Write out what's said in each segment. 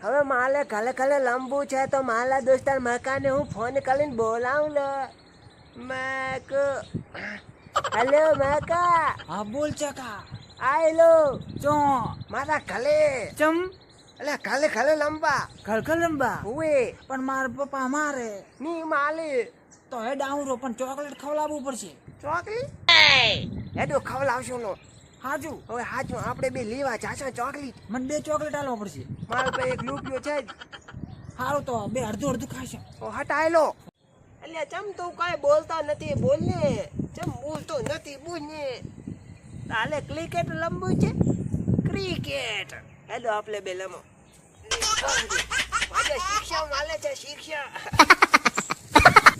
હવે માલે કાલે કાલે લંબુ છે તો માલા દોસ્તાર મકાને હું ફોન કરીને બોલાવું લે મેક હેલો મેકા હા બોલ ચકા આયલો ચો મારા કાલે ચમ એટલે કાલે કાલે લંબા ખલખલ લંબા હુએ પણ માર પપ્પા મારે ની માલી તો હે ડાઉરો પણ ચોકલેટ ખવડાવવું પડશે ચોકલી એડો ખવલાવશો નો હાજુ હવે હાચું આપણે બે લેવા જાશો ચોકલી મને 2 ચોકલેટ આલવા પડશે મારા પાસે એક રૂપિયો છે જ હારું તો બે અડધું અડધું ખાશો ઓ હટાયલો એટલે ચમ તું કાંઈ બોલતા નથી બોલ ને ચમ બોલતો નથી બોલ ને તાલે ક્રિકેટ લંબુ છે ક્રિકેટ હેલો આપણે બે લમો મારે શિક્ષા માલે છે શિક્ષા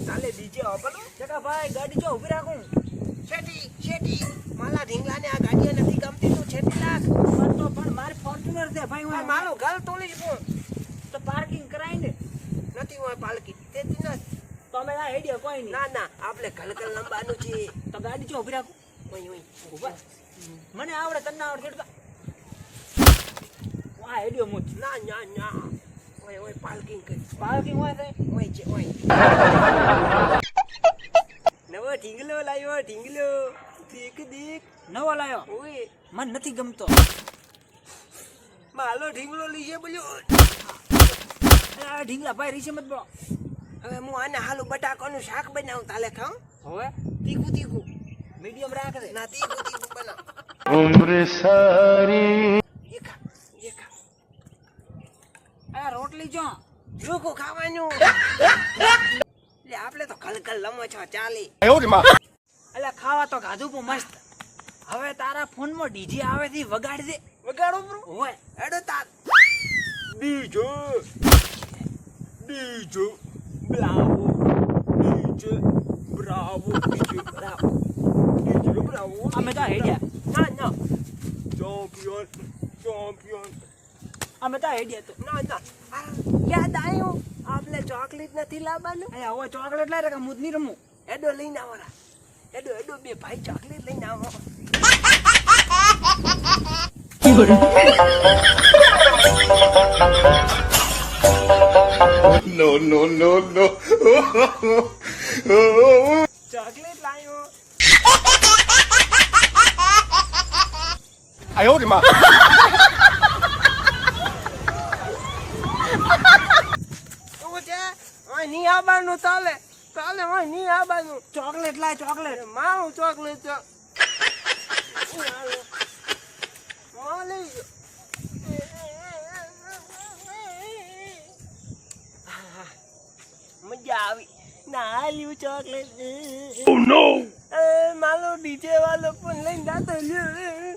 તાલે ડીજે ઓપન ચકા ભાઈ ગાડી જો ઊભી રાખું છેટી માલા ઢીંગલાને આ ગાડીઓ નથી ગમતી તું છેટી લાખ પણ મારી ફોર્ચ્યુનર છે ભાઈ હું મારો ઘર તોડી જ ફોન તો પાર્કિંગ કરાઈ ને નથી હોય પાલકી તેથી ના તો અમે આ હેડિયો કોઈ નહીં ના ના આપણે કલકલ લંબાનું છે તો ગાડી જો ઊભી રાખું ઓય ઓય ઊભા મને આવડે તને ના આવડે છોડકા આ હેડિયો મુચ ના ના ના ઓય ઓય પાર્કિંગ કરી પાર્કિંગ હોય છે ઓય છે ઓય નવો ઢીંગલો લાવ્યો ઢીંગલો દીક નવો લાયો ઓય મને નથી ગમતો માલો ઢીંગલો લીજે બોલ્યો આ ઢીંગલા ભાઈ રીસે મત બોલો હવે હું આને હાલુ બટાકાનું શાક બનાવું તાલે ખાઉં હવે તીખું મીડિયમ રાખ દે ના તીખું બનાવ उम्र सारी એ ખા આ રોટલી જો લોકો ખાવાનું એટલે આપણે તો કલકલ લમો છો ચાલી અલા ખાવા તો ગાધું પણ મસ્ત હવે તારા ફોનમાં ડીજે આવે થી વગાડી દે વગાડો બ્રો હોય હેડો તાર DJ bravo DJ bravo DJ bravo અમે તો હેડ્યા ના ના ચેમ્પિયન અમે તો હેડ્યા તો ના ના આ યાદ આવ્યું આપણે ચોકલેટ નથી લાવવાનું અહીંયા હવે ચોકલેટ લઈ રહ્યા મુદ નહીં રમું હેડો લઈને આવરા હેડો બે ભાઈ ચોકલેટ લઈને આવો no ચોકલેટ લાવ્યો 哎呦我的妈！ શું છે ઓય નહીં આવવાનું ચાલે ઓય નહીં આવવાનું ચોકલેટ લાય ચોકલેટ મારું ચોકલેટ છે લઈ મજા આવી ના હાલ્યું ચોકલેટ Oh no! મારો ડીજે વાળો પણ લઈને જાતો લ્યો